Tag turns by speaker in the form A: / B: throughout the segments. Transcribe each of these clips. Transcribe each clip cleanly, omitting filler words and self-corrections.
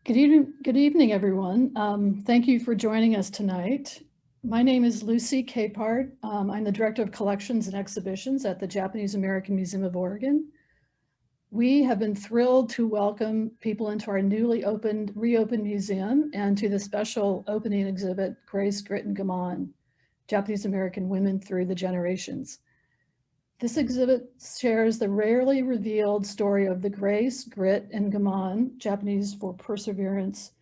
A: Good evening, everyone. Thank you for joining us tonight. My name is Lucy Capehart. I'm the Director of Collections and Exhibitions at the Japanese American Museum of Oregon. We have been thrilled to welcome people into our reopened museum and to the special opening exhibit, Grace, Grit, and Gaman, Japanese American Women Through the Generations. This exhibit shares the rarely revealed story of the grace, grit, and gaman, Japanese for perseverance,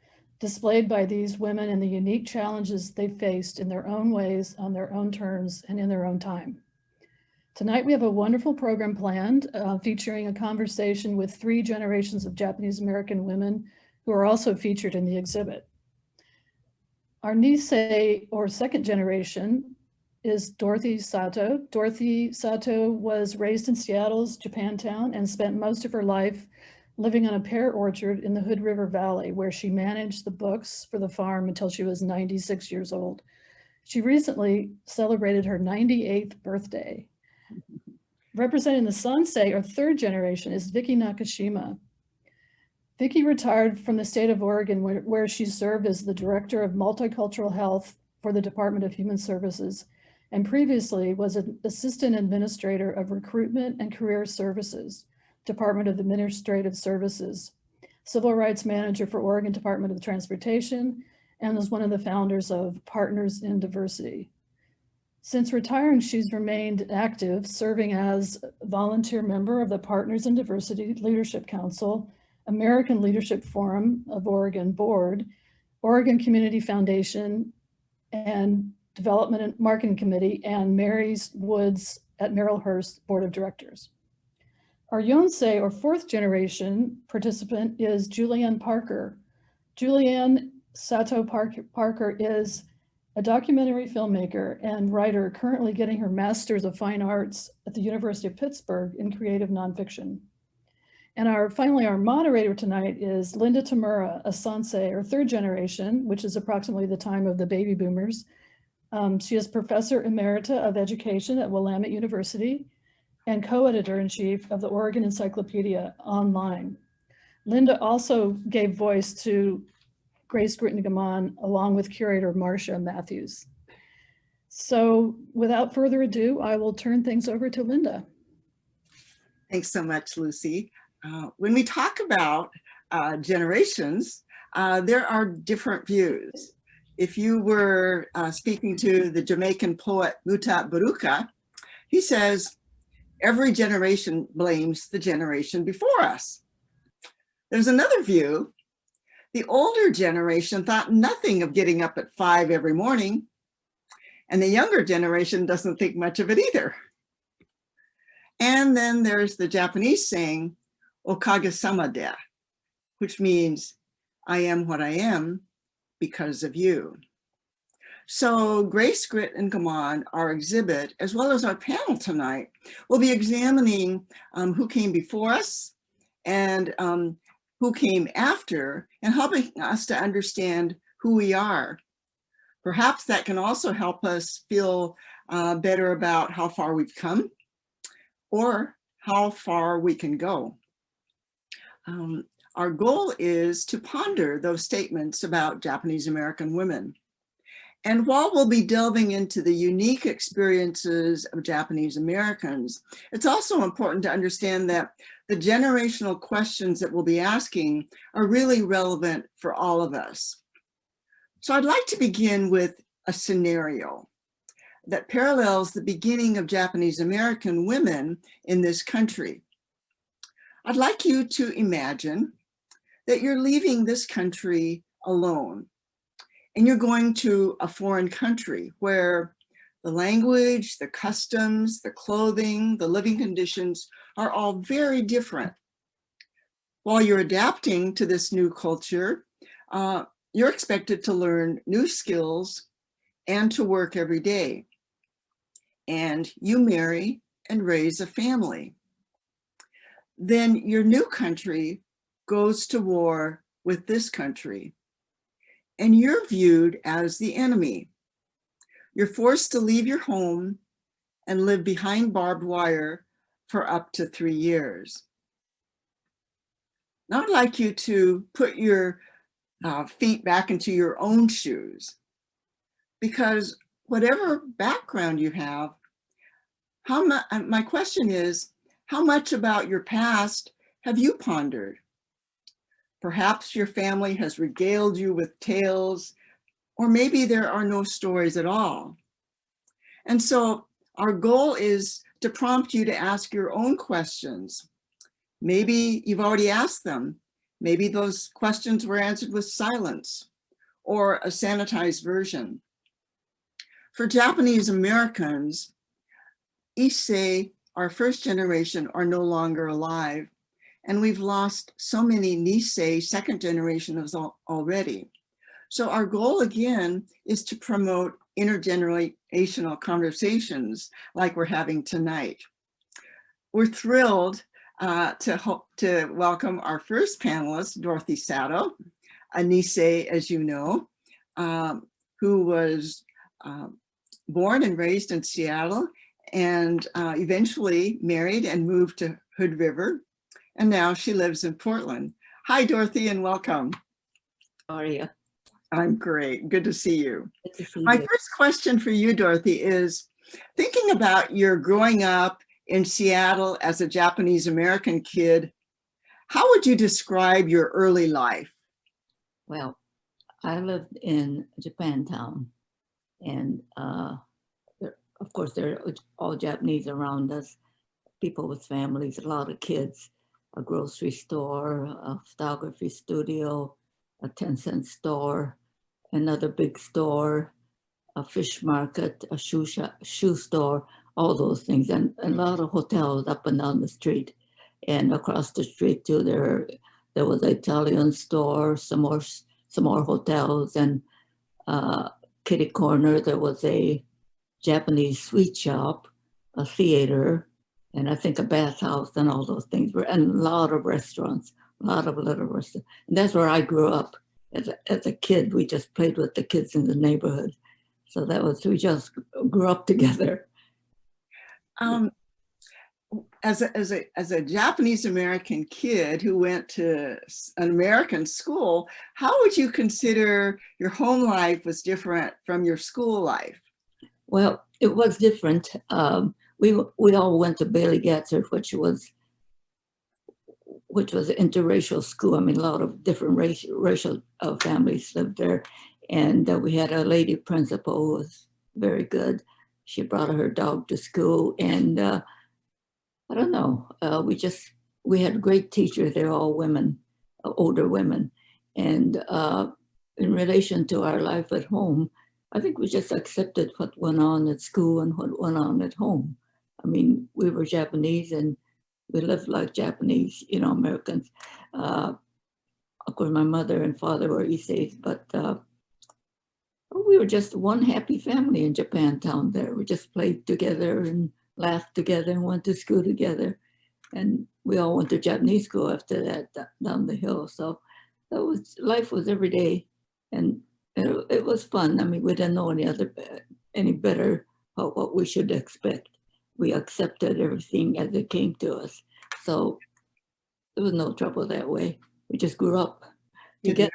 A: displayed by these women and the unique challenges they faced in their own ways, on their own terms, and in their own time. Tonight we have a wonderful program planned featuring a conversation with 3 generations of Japanese American women who are also featured in the exhibit. Our Nisei, or second generation, is Dorothy Sato. Dorothy Sato was raised in Seattle's Japantown and spent most of her life living on a pear orchard in the Hood River Valley, where she managed the books for the farm until she was 96 years old. She recently celebrated her 98th birthday. Representing the Sansei, or third generation, is Vicky Nakashima. Vicky retired from the state of Oregon, where she served as the Director of Multicultural Health for the Department of Human Services, and previously was an Assistant Administrator of Recruitment and Career Services, Department of Administrative Services, Civil Rights Manager for Oregon Department of Transportation, and was one of the founders of Partners in Diversity. Since retiring, she's remained active, serving as volunteer member of the Partners in Diversity Leadership Council, American Leadership Forum of Oregon Board, Oregon Community Foundation, and Development and Marketing Committee, and Mary's Woods at Merrillhurst Board of Directors. Our Yonsei, or fourth generation participant, is Julianne Parker. Julianne Sato Parker is a documentary filmmaker and writer currently getting her Master's of Fine Arts at the University of Pittsburgh in creative nonfiction. And finally, our moderator tonight is Linda Tamura, a Sansei, or third generation, which is approximately the time of the baby boomers. She is Professor Emerita of Education at Willamette University and co-editor-in-chief of the Oregon Encyclopedia Online. Linda also gave voice to Grace, Grit, and Gaman, along with curator Marcia Matthews. So without further ado, I will turn things over to Linda.
B: Thanks so much, Lucy. When we talk about generations, there are different views. If you were speaking to the Jamaican poet Muta Baruka, he says, every generation blames the generation before us. There's another view. The older generation thought nothing of getting up at 5 every morning, and the younger generation doesn't think much of it either. And then there's the Japanese saying, "Okage-sama de," which means, I am what I am because of you. So Grace, Grit, and Gaman, our exhibit, as well as our panel tonight, will be examining who came before us and who came after, and helping us to understand who we are. Perhaps that can also help us feel better about how far we've come or how far we can go. Our goal is to ponder those statements about Japanese American women. And while we'll be delving into the unique experiences of Japanese Americans, it's also important to understand that the generational questions that we'll be asking are really relevant for all of us. So I'd like to begin with a scenario that parallels the beginning of Japanese American women in this country. I'd like you to imagine that you're leaving this country alone, and you're going to a foreign country where the language, the customs, the clothing, the living conditions are all very different. While you're adapting to this new culture, you're expected to learn new skills and to work every day. And you marry and raise a family. Then your new country goes to war with this country, and you're viewed as the enemy. You're forced to leave your home and live behind barbed wire for up to 3 years. Now I'd like you to put your feet back into your own shoes. Because whatever background you have, my question is, how much about your past have you pondered? Perhaps your family has regaled you with tales, or maybe there are no stories at all. And so our goal is to prompt you to ask your own questions. Maybe you've already asked them. Maybe those questions were answered with silence or a sanitized version. For Japanese Americans, Issei, our first generation, are no longer alive. And we've lost so many Nisei, second generations already. So our goal again is to promote intergenerational conversations like we're having tonight. We're thrilled to welcome our first panelist, Dorothy Sato, a Nisei, as you know, who was born and raised in Seattle and eventually married and moved to Hood River. And now she lives in Portland. Hi, Dorothy, and welcome.
C: How are you?
B: I'm great. Good to see you.
C: Good to see
B: My
C: you.
B: first question for you, Dorothy, is thinking about your growing up in Seattle as a Japanese American kid, how would you describe your early life?
C: Well, I lived in Japantown, and of course, there are all Japanese around us, people with families, a lot of kids, a grocery store, a photography studio, a 10-cent store, another big store, a fish market, a shoe store, all those things, and a lot of hotels up and down the street. And across the street too, there was an Italian store, some more hotels, and kitty corner, there was a Japanese sweet shop, a theater, and I think a bathhouse and all those things were, and a lot of restaurants, a lot of little restaurants. And that's where I grew up as a kid. We just played with the kids in the neighborhood. So we just grew up together.
B: As a Japanese American kid who went to an American school, how would you consider your home life was different from your school life?
C: Well, it was different. We all went to Bailey Gatzert, which was an interracial school. I mean, a lot of different racial families lived there. And we had a lady principal who was very good. She brought her dog to school. And I don't know, we had great teachers. They're all women, older women. And in relation to our life at home, I think we just accepted what went on at school and what went on at home. I mean, we were Japanese and we lived like Japanese, Americans. Of course, my mother and father were Isseis, but we were just one happy family in Japantown there. We just played together and laughed together and went to school together. And we all went to Japanese school after that, down the hill. So life was every day. And it was fun. I mean, we didn't know any better what we should expect. We accepted everything as it came to us. So there was no trouble that way. We just grew up together.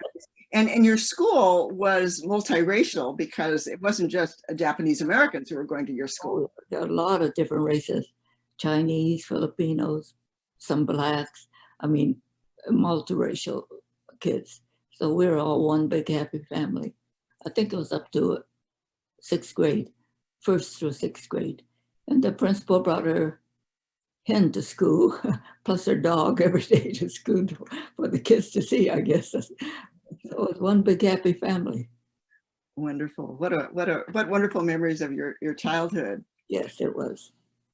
B: And your school was multiracial because it wasn't just Japanese Americans who were going to your school.
C: There are a lot of different races, Chinese, Filipinos, some blacks. I mean, multiracial kids. So we're all one big happy family. I think it was up to 6th grade, 1st through 6th grade. And the principal brought her hen to school, plus her dog every day to school for the kids to see, I guess. So it was one big happy family.
B: Wonderful. What wonderful memories of your childhood.
C: Yes, it was.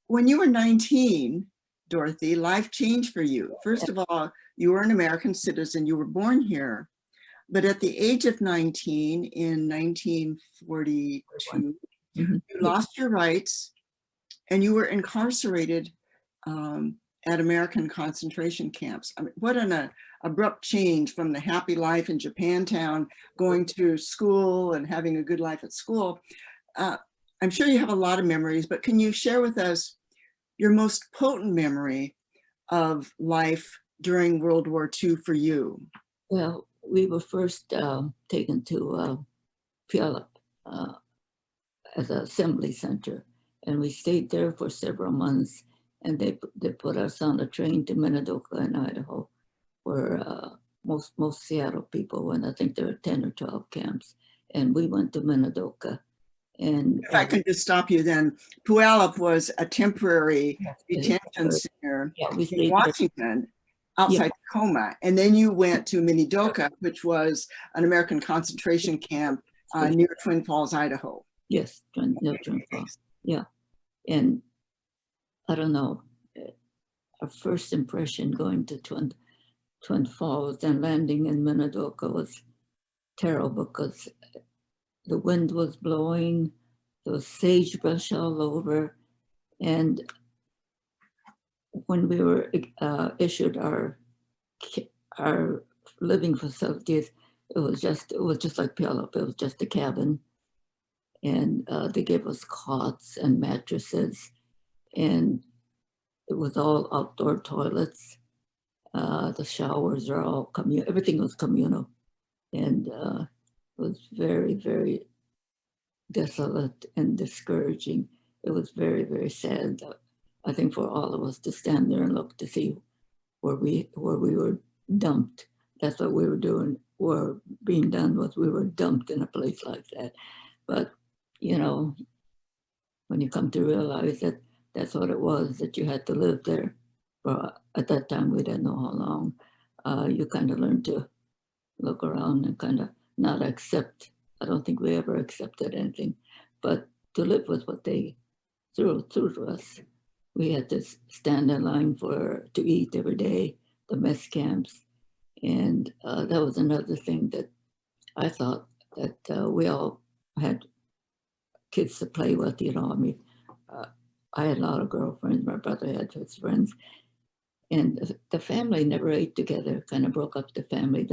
B: When you were 19, Dorothy, life changed for you. First of all, you were an American citizen. You were born here. But at the age of 19, in 1942, you lost your rights and you were incarcerated at American concentration camps. I mean, what an abrupt change from the happy life in Japantown, going to school and having a good life at school. I'm sure you have a lot of memories, but can you share with us your most potent memory of life during World War II for you?
C: Well, we were first taken to Puyallup as an assembly center, and we stayed there for several months. And they put us on a train to Minidoka in Idaho, where most Seattle people went. I think there were 10 or 12 camps, and we went to Minidoka. And
B: if I can just stop you then, Puyallup was a temporary detention center in Washington, outside Tacoma. And then you went to Minidoka, which was an American concentration camp near Twin Falls, Idaho.
C: Yes, Twin Falls. Yeah. And I don't know, our first impression going to Twin Falls and landing in Minidoka was terrible because the wind was blowing, there was sagebrush all over. And when we were issued our living facilities, it was just like Puyallup. It was just a cabin, and they gave us cots and mattresses, and it was all outdoor toilets. The showers are all communal. Everything was communal, and it was very, very desolate and discouraging. It was very, very sad. I think for all of us to stand there and look to see where we were dumped. That's what we were doing. Or being done was we were dumped in a place like that. But you know, when you come to realize that that's what it was, that you had to live there for, at that time we didn't know how long, you kind of learn to look around and kind of not accept. I don't think we ever accepted anything, but to live with what they threw to us. We had to stand in line to eat every day, the mess camps. And that was another thing that I thought that we all had kids to play with, you know. I mean, I had a lot of girlfriends, my brother had his friends, and the family never ate together, kind of broke up the family,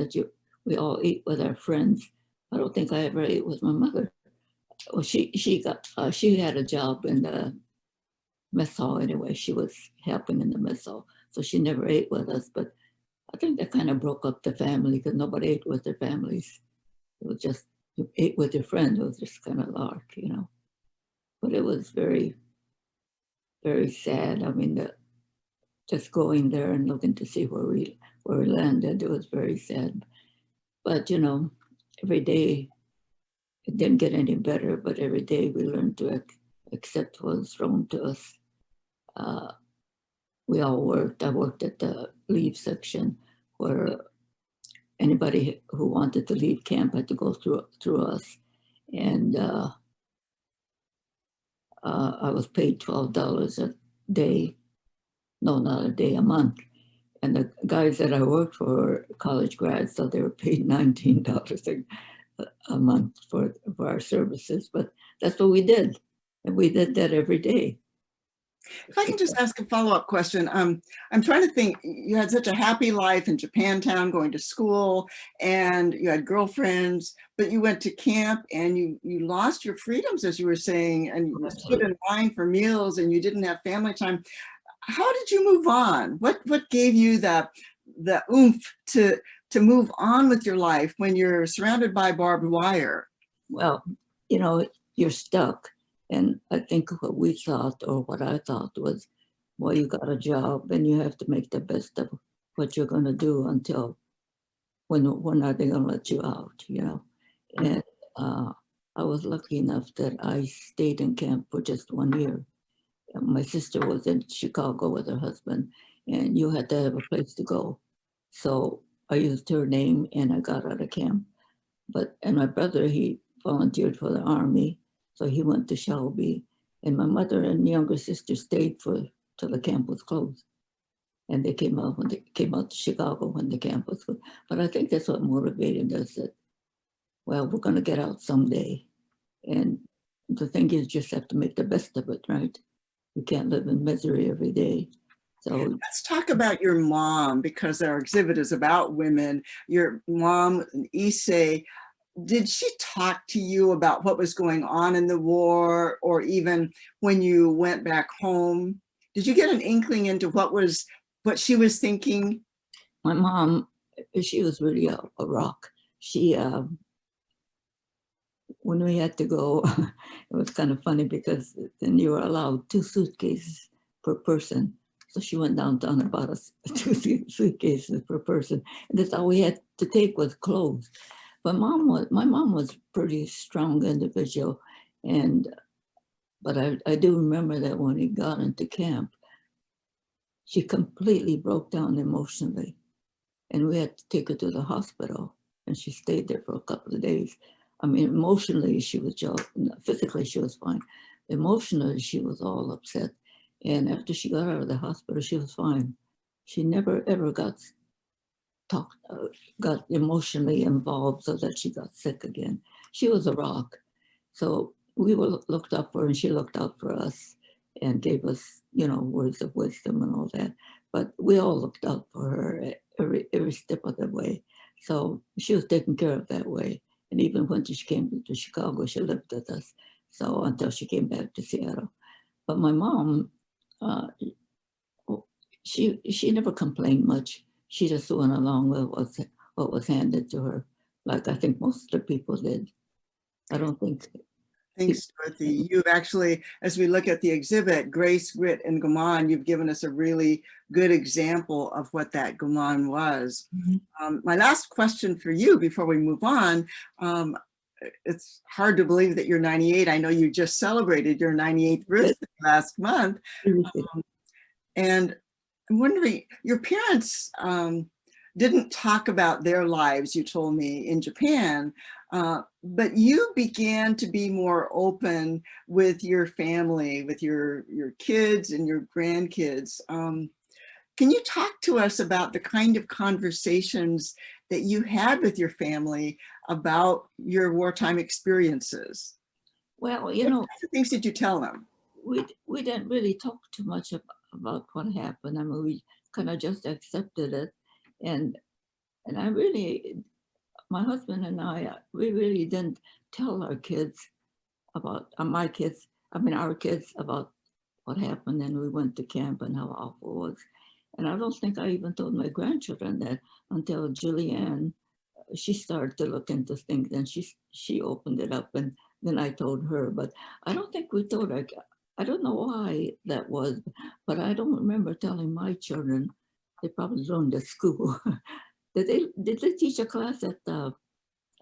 C: we all ate with our friends. I don't think I ever ate with my mother. Well, she had a job in the mess hall anyway. She was helping in the mess hall, so she never ate with us. But I think that kind of broke up the family because nobody ate with their families. It was just, you ate with your friends. It was just kind of lark, you know. But it was very, very sad. I mean, just going there and looking to see where we landed, it was very sad. But you know, every day it didn't get any better. But every day we learned to accept what was thrown to us. We all worked. I worked at the leave section, where anybody who wanted to leave camp had to go through us, and I was paid $12 a day. No, not a day, a month. And the guys that I worked for were college grads, so they were paid $19 a month for our services. But that's what we did, and we did that every day.
B: If I can just ask a follow-up question, I'm trying to think, you had such a happy life in Japantown, going to school, and you had girlfriends, but you went to camp and you lost your freedoms, as you were saying, and you stood in line for meals and you didn't have family time. How did you move on? What gave you the oomph to move on with your life when you're surrounded by barbed wire?
C: Well, you know, you're stuck. And I think what we thought, or what I thought, was, well, you got a job and you have to make the best of what you're going to do until when are they going to let you out, you know? And I was lucky enough that I stayed in camp for just 1 year. My sister was in Chicago with her husband, and you had to have a place to go. So I used her name and I got out of camp. And my brother, he volunteered for the Army. So he went to Shelby, and my mother and younger sister stayed till the camp was closed. And they came out to Chicago when the camp was closed. But I think that's what motivated us, that, well, we're going to get out someday. And the thing is, just have to make the best of it, right? You can't live in misery every day. So
B: let's talk about your mom, because our exhibit is about women. Your mom, Issei, did she talk to you about what was going on in the war, or even when you went back home? Did you get an inkling into what she was thinking?
C: my mom, she was really a rock. She, when we had to go, it was kind of funny because then you were allowed 2 suitcases per person. So she went downtown and bought us 2 suitcases per person. And that's all we had to take was clothes. But my mom was a pretty strong individual. But I do remember that when we got into camp, she completely broke down emotionally. And we had to take her to the hospital. And she stayed there for a couple of days. I mean, emotionally, she was just, physically, she was fine. Emotionally, she was all upset. And after she got out of the hospital, she was fine. She never ever got emotionally involved so that she got sick again. She was a rock. So we were looked up for her, and she looked out for us and gave us, words of wisdom and all that. But we all looked out for her every step of the way. So she was taken care of that way. And even when she came to Chicago, she lived with us. So until she came back to Seattle. But my mom, she never complained much. She just went along with what was handed to her, like I think most of the people did. I don't think.
B: Thanks, Dorothy. You've actually, as we look at the exhibit, Grace, Grit, and Gaman, you've given us a really good example of what that Gaman was.
C: Mm-hmm.
B: My last question for you before we move on, it's hard to believe that you're 98. I know you just celebrated your 98th birthday last month. And I'm wondering, your parents didn't talk about their lives, you told me, in Japan, but you began to be more open with your family, with your kids and your grandkids. Can you talk to us about the kind of conversations that you had with your family about your wartime experiences?
C: Well,
B: What kinds of things did you tell them?
C: we didn't really talk too much about what happened. I mean, we kind of just accepted it. And I really, my husband and I, we really didn't tell our kids about, our kids about what happened. And we went to camp and how awful it was. And I don't think I even told my grandchildren that until Julianne, she started to look into things, and she opened it up, and then I told her. But I don't think we told her. I don't know why that was, but I don't remember telling my children. They probably learned at school. Did they teach a class at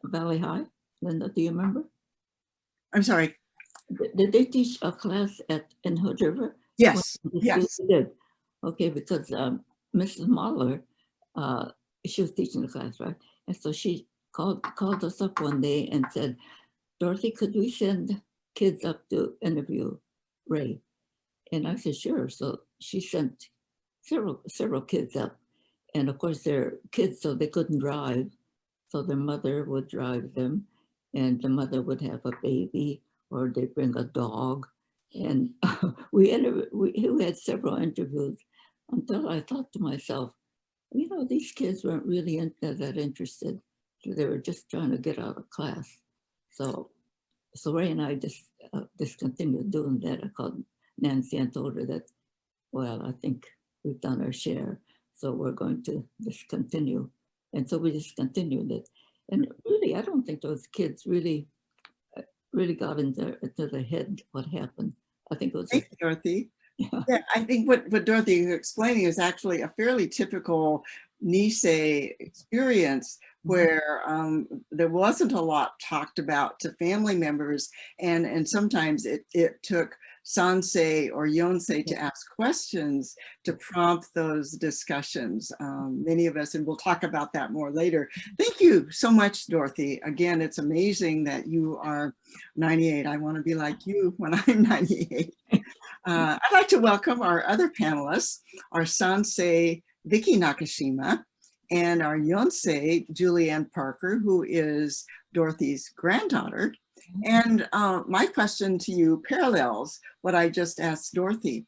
C: Valley High? Linda, do you remember?
B: I'm sorry.
C: Did they teach a class in Hood River?
B: Yes, yes.
C: They did. Okay, because Mrs. Mahler, she was teaching the class, right? And so she called us up one day and said, Dorothy, could we send kids up to interview Ray? And I said, sure. So she sent several kids up. And of course, they're kids, so they couldn't drive. So their mother would drive them, and the mother would have a baby, or they bring a dog. And we had several interviews until I thought to myself, these kids weren't really that interested. They were just trying to get out of class. So Ray and I just discontinued doing that. I called Nancy and told her that, well, I think we've done our share, so we're going to discontinue. And so we discontinued it. And really, I don't think those kids really got into their head what happened. I think it was
B: Thanks, Dorothy. Yeah, I think what Dorothy is explaining is actually a fairly typical Nisei experience, where there wasn't a lot talked about to family members, and sometimes it took Sansei or Yonsei to ask questions to prompt those discussions. Many of us, and we'll talk about that more later. Thank you so much, Dorothy. Again, it's amazing that you are 98. I want to be like you when I'm 98. I'd like to welcome our other panelists, our Sansei, Vicky Nakashima, and our Yonsei, Julianne Parker, who is Dorothy's granddaughter. And my question to you parallels what I just asked Dorothy.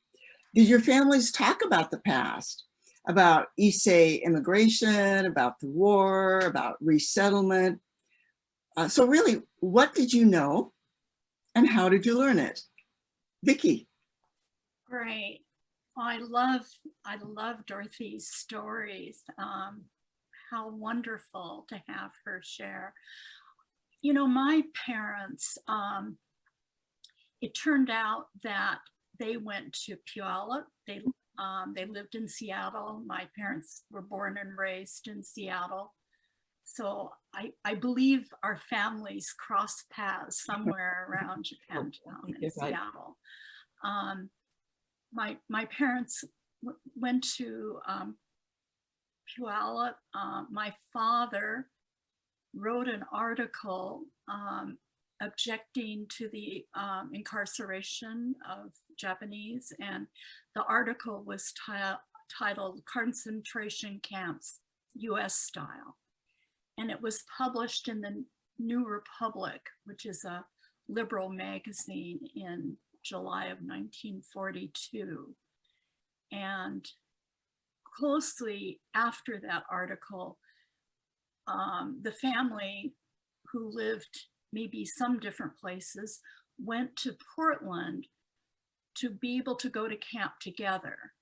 B: Did your families talk about the past, about Issei immigration, about the war, about resettlement? So really, what did you know and how did you learn it? Vicky.
D: Great. I love Dorothy's stories. how wonderful to have her share. You know, my parents, it turned out that they went to Puyallup. They lived in Seattle. My parents were born and raised in Seattle. So I believe our families crossed paths somewhere around Japantown in Seattle. My parents went to Puyallup. My father wrote an article objecting to the incarceration of Japanese, and the article was titled "Concentration Camps, U.S. Style." And it was published in the New Republic, which is a liberal magazine, in July of 1942. And closely after that article, the family, who lived maybe some different places, went to Portland to be able to go to camp together,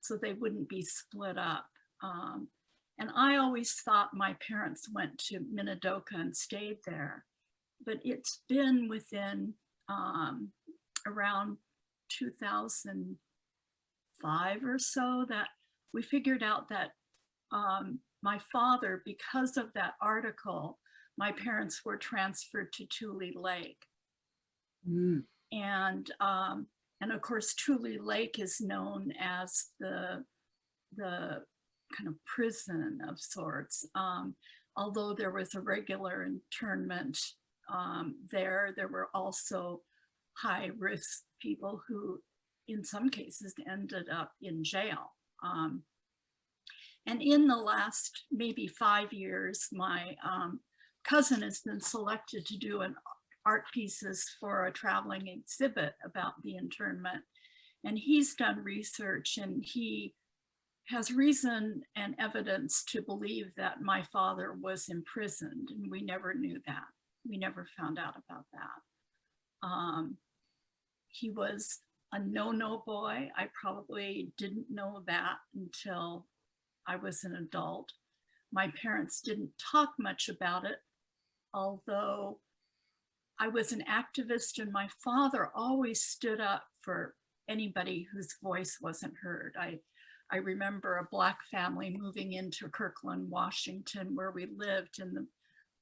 D: so they wouldn't be split up. And I always thought my parents went to Minidoka and stayed there, but it's been within around 2005 or so that we figured out that my father, because of that article, my parents were transferred to Tule Lake.
B: Mm.
D: And of course, Tule Lake is known as the kind of prison of sorts. Although there was a regular internment there were also high risk people who in some cases ended up in jail. And in the last maybe 5 years, my cousin has been selected to do an art pieces for a traveling exhibit about the internment. And he's done research, and he has reason and evidence to believe that my father was imprisoned, and we never knew that. We never found out about that. He was a no-no boy. I probably didn't know that until I was an adult. My parents didn't talk much about it, although I was an activist, and my father always stood up for anybody whose voice wasn't heard. I remember a Black family moving into Kirkland, Washington, where we lived, and the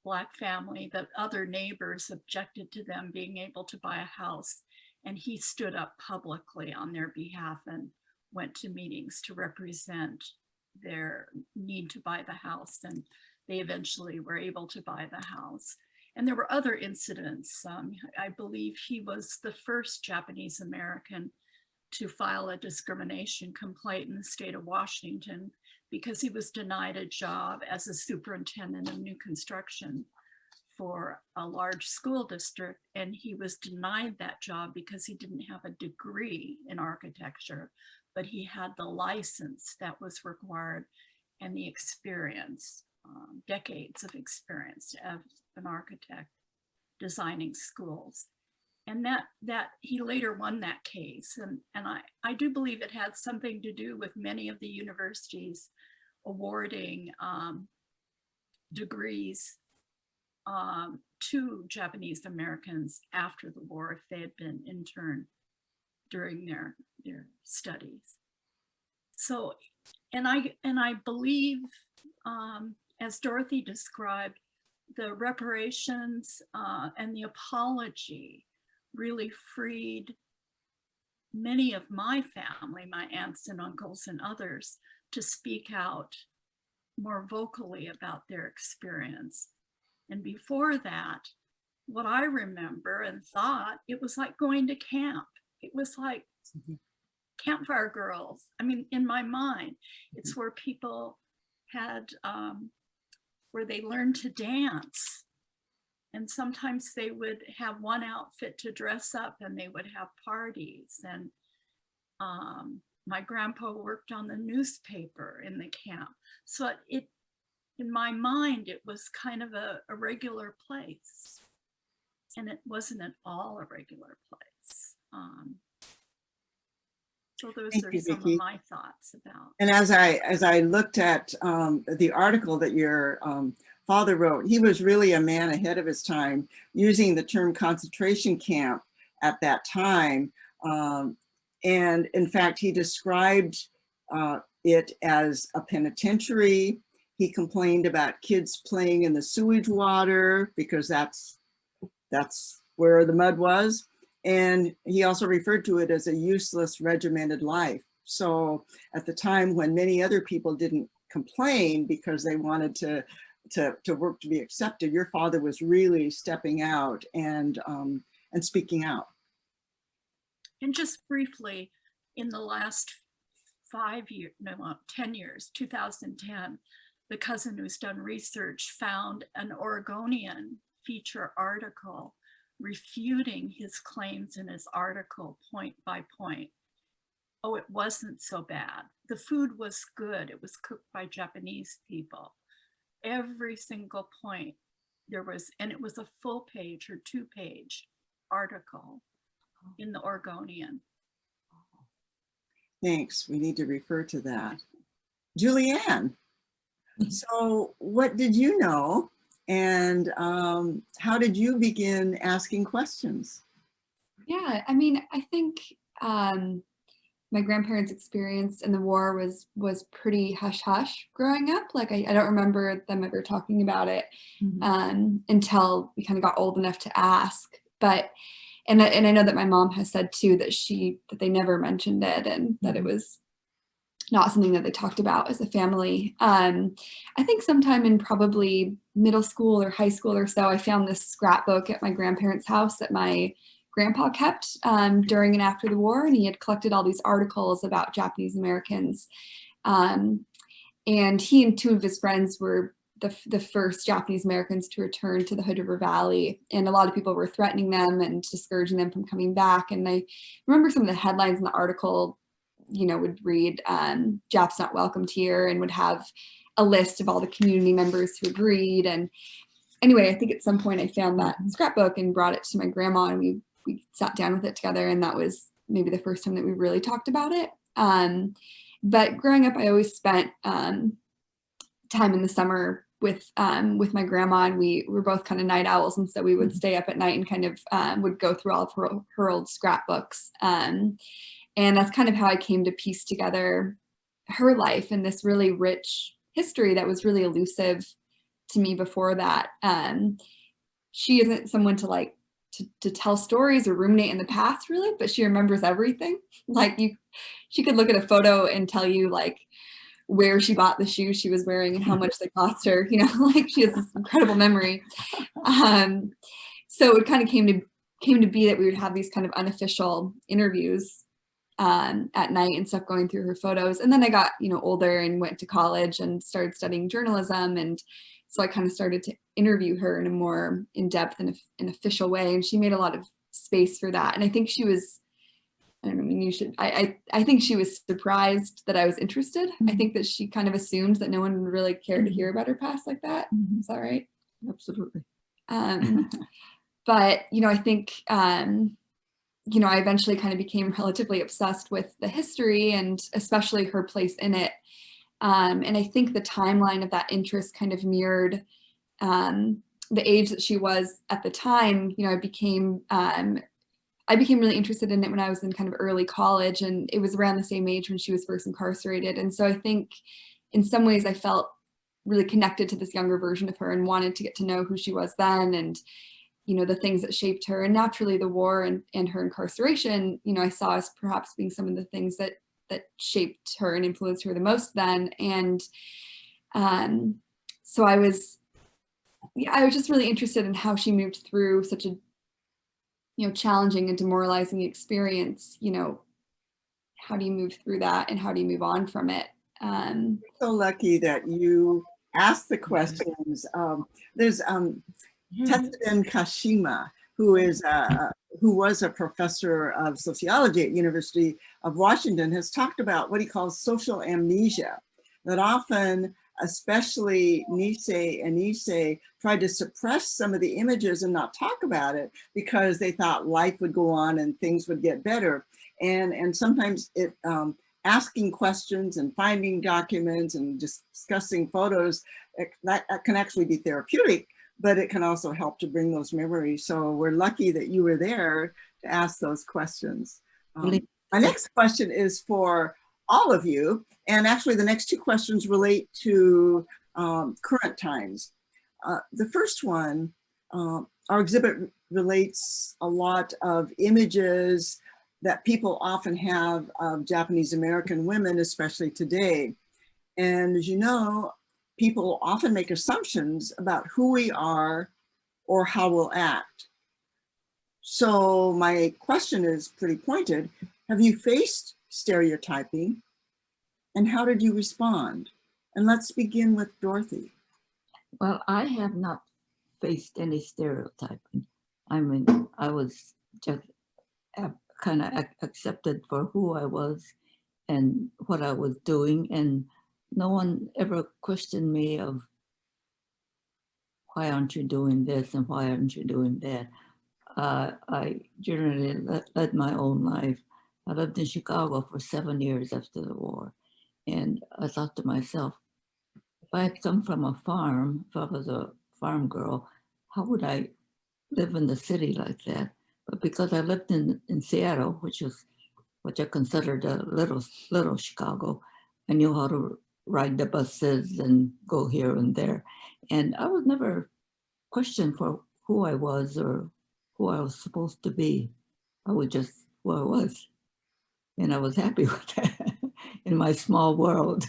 D: Black family, the other neighbors objected to them being able to buy a house. And he stood up publicly on their behalf and went to meetings to represent their need to buy the house. And they eventually were able to buy the house. And there were other incidents. I believe he was the first Japanese American to file a discrimination complaint in the state of Washington because he was denied a job as a superintendent of new construction for a large school district. And he was denied that job because he didn't have a degree in architecture, but he had the license that was required and the experience, decades of experience as an architect designing schools. And that he later won that case. And I do believe it had something to do with many of the universities awarding degrees to Japanese Americans after the war if they had been interned during their studies. So, and I believe, as Dorothy described, the reparations and the apology really freed many of my family, my aunts and uncles and others, to speak out more vocally about their experience. And before that, what I remember and thought, it was like going to camp. It was like campfire girls. I mean, in my mind, it's where people had, where they learned to dance. And sometimes they would have one outfit to dress up and they would have parties. And my grandpa worked on the newspaper in the camp. So in my mind, it was kind of a regular place. And it wasn't at all a regular place. So those
B: Thank
D: are
B: you,
D: some of
B: Vicki.
D: my thoughts about.
B: And as I looked at the article that your father wrote, he was really a man ahead of his time, using the term concentration camp at that time. And in fact, he described it as a penitentiary. He complained about kids playing in the sewage water because that's where the mud was. And he also referred to it as a useless regimented life. So at the time when many other people didn't complain because they wanted to work to be accepted, your father was really stepping out and speaking out.
D: And just briefly, in the last 10 years, 2010, the cousin who's done research found an Oregonian feature article refuting his claims in his article point by point. Oh, it wasn't so bad. The food was good. It was cooked by Japanese people. Every single point there was, and it was a full page or 2-page article in the Oregonian.
B: Thanks. We need to refer to that. Julianne, so what did you know, and how did you begin asking questions?
E: Yeah, I mean, I think my grandparents' experience in the war was pretty hush-hush growing up. Like I don't remember them ever talking about it until we kind of got old enough to ask. But and I know that my mom has said too that they never mentioned it, and that it was not something that they talked about as a family. I think sometime in probably middle school or high school or so, I found this scrapbook at my grandparents' house that my grandpa kept during and after the war, and he had collected all these articles about Japanese Americans. And he and 2 of his friends were the first Japanese Americans to return to the Hood River Valley, and a lot of people were threatening them and discouraging them from coming back. And I remember some of the headlines in the article, would read, Japs not welcomed here, and would have a list of all the community members who agreed. And anyway, I think at some point I found that scrapbook and brought it to my grandma, and we sat down with it together, and that was maybe the first time that we really talked about it. But growing up, I always spent time in the summer with my grandma, and we were both kind of night owls, and so we would stay up at night and kind of would go through all of her old scrapbooks. And that's kind of how I came to piece together her life and this really rich history that was really elusive to me before that. She isn't someone to tell stories or ruminate in the past really, but she remembers everything. Like she could look at a photo and tell you like where she bought the shoes she was wearing and how much they cost her, like she has this incredible memory. So it kind of came to be that we would have these kind of unofficial interviews at night and stuff, going through her photos. And then I got, older and went to college and started studying journalism. And so I kind of started to interview her in a more in-depth and an official way. And she made a lot of space for that. And I think she was, I think she was surprised that I was interested. I think that she kind of assumed that no one would really care to hear about her past like that. Is that right?
C: Absolutely.
E: But, I think, I eventually kind of became relatively obsessed with the history and especially her place in it. And I think the timeline of that interest kind of mirrored the age that she was at the time. I became really interested in it when I was in kind of early college, and it was around the same age when she was first incarcerated. And so I think in some ways I felt really connected to this younger version of her and wanted to get to know who she was then, and the things that shaped her. And naturally the war and her incarceration, I saw as perhaps being some of the things that shaped her and influenced her the most then. And so I was just really interested in how she moved through such a challenging and demoralizing experience. How do you move through that, and how do you move on from it?
B: So lucky that you asked the questions. There's Tetsuden Kashima, who was a professor of sociology at University of Washington, has talked about what he calls social amnesia, that often especially Nisei and Issei, tried to suppress some of the images and not talk about it because they thought life would go on and things would get better. And sometimes it asking questions and finding documents and discussing photos, that can actually be therapeutic, but it can also help to bring those memories. So we're lucky that you were there to ask those questions. My next question is for all of you. And actually the next two questions relate to current times. The first one, our exhibit relates a lot of images that people often have of Japanese American women, especially today. And as you know, people often make assumptions about who we are or how we'll act. So my question is pretty pointed. Have you faced stereotyping and how did you respond? And let's begin with Dorothy.
C: Well, I have not faced any stereotyping. I mean, I was just kind of accepted for who I was and what I was doing, and no one ever questioned me of why aren't you doing this and why aren't you doing that. I generally led my own life. I lived in Chicago for 7 years after the war, and I thought to myself, if I had come from a farm, if I was a farm girl, how would I live in the city like that? But because I lived in Seattle, which I considered a little Chicago, I knew how to ride the buses and go here and there. And I was never questioned for who I was or who I was supposed to be. I was just who I was. And I was happy with that in my small world.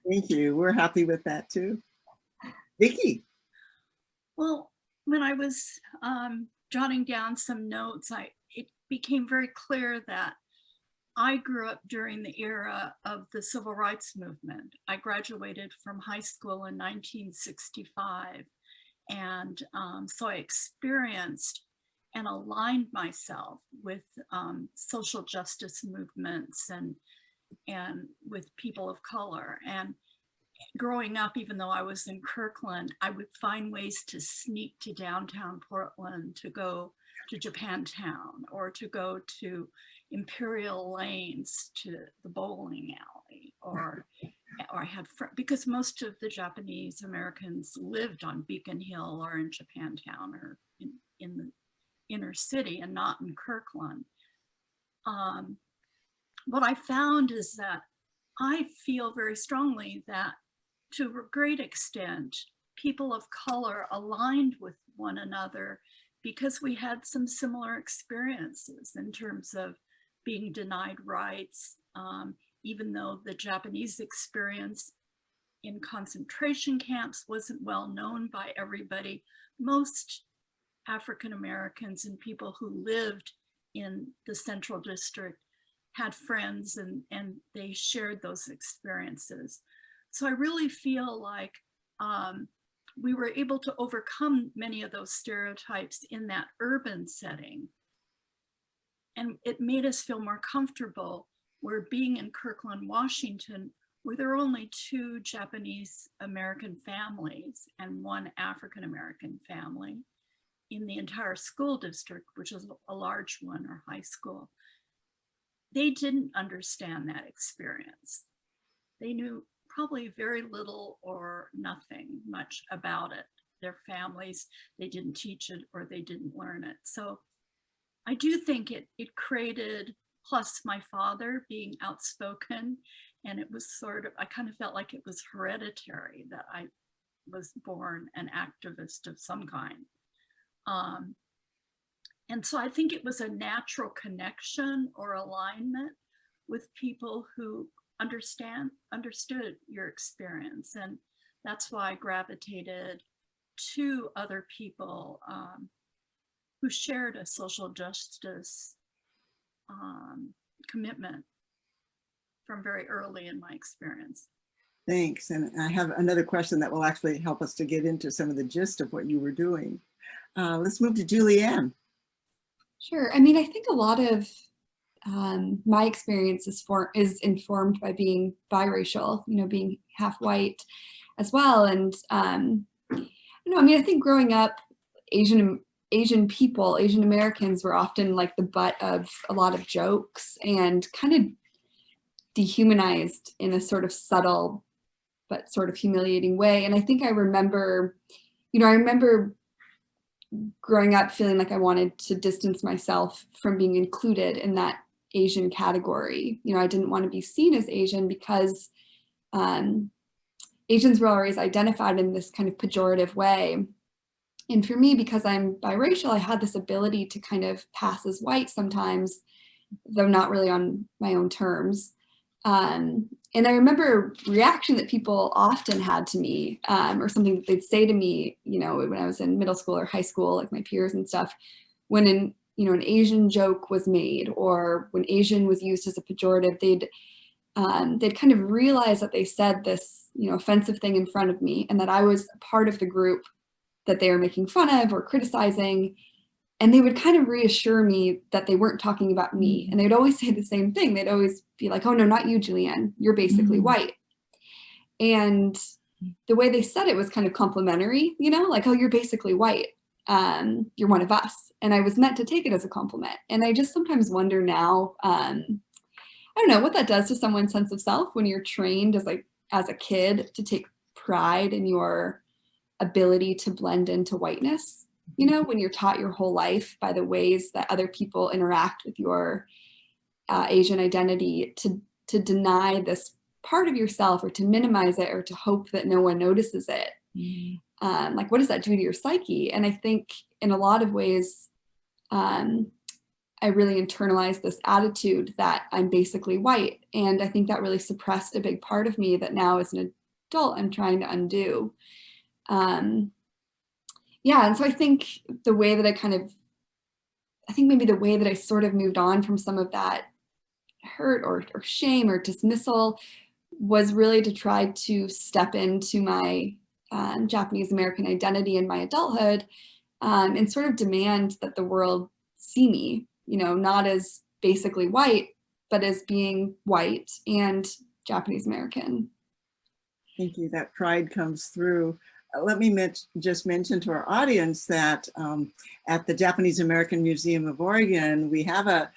B: Thank you. We're happy with that too. Vicki.
D: Well, when I was jotting down some notes, it became very clear that I grew up during the era of the civil rights movement. I graduated from high school in 1965. And so I experienced and aligned myself with social justice movements and with people of color. And growing up, even though I was in Kirkland, I would find ways to sneak to downtown Portland, to go to Japantown, or to go to Imperial Lanes, to the bowling alley, or I had because most of the Japanese Americans lived on Beacon Hill or in Japantown or in the inner city and not in Kirkland. What I found is that I feel very strongly that to a great extent, people of color aligned with one another because we had some similar experiences in terms of being denied rights, even though the Japanese experience in concentration camps wasn't well known by everybody. Most African Americans and people who lived in the Central District had friends and they shared those experiences. So I really feel like we were able to overcome many of those stereotypes in that urban setting. And it made us feel more comfortable. Where being in Kirkland, Washington, where there were only 2 Japanese American families and 1 African American family in the entire school district, which is a large one, or high school, they didn't understand that experience. They knew probably very little or nothing much about it. Their families, they didn't teach it or they didn't learn it. So I do think it created, plus my father being outspoken, and it was sort of, I kind of felt like it was hereditary that I was born an activist of some kind. And so I think it was a natural connection or alignment with people who understood your experience. And that's why I gravitated to other people who shared a social justice commitment from very early in my experience.
B: Thanks. And I have another question that will actually help us to get into some of the gist of what you were doing. Let's move to Julianne.
E: Sure. I mean, I think a lot of my experience is informed by being biracial, you know, being half white as well. And you know, I mean, I think growing up, Asian people, Asian Americans were often like the butt of a lot of jokes and kind of dehumanized in a sort of subtle but sort of humiliating way. And I think I remember, you know, I remember growing up feeling like I wanted to distance myself from being included in that Asian category. You know, I didn't want to be seen as Asian because Asians were always identified in this kind of pejorative way. And for me, because I'm biracial, I had this ability to kind of pass as white sometimes, though not really on my own terms. And I remember a reaction that people often had to me, or something that they'd say to me, you know, when I was in middle school or high school, like my peers and stuff, when an Asian joke was made or when Asian was used as a pejorative, they'd kind of realize that they said this, you know, offensive thing in front of me and that I was a part of the group that they were making fun of or criticizing. And they would kind of reassure me that they weren't talking about me. And they'd always say the same thing. They'd always be like, oh, no, not you, Julianne. You're basically white. And the way they said it was kind of complimentary, you know, like, oh, you're basically white. You're one of us. And I was meant to take it as a compliment. And I just sometimes wonder now, I don't know what that does to someone's sense of self when you're trained as a kid to take pride in your ability to blend into whiteness. You know, when you're taught your whole life by the ways that other people interact with your Asian identity to deny this part of yourself or to minimize it or to hope that no one notices it. Like, what does that do to your psyche? And I think in a lot of ways, I really internalized this attitude that I'm basically white. And I think that really suppressed a big part of me that now as an adult, I'm trying to undo. Yeah, and so I think maybe the way that I sort of moved on from some of that hurt or shame or dismissal was really to try to step into my Japanese American identity in my adulthood and sort of demand that the world see me, you know, not as basically white, but as being white and Japanese American.
B: Thank you. That pride comes through. Let me just mention to our audience that at the Japanese American Museum of Oregon, we have a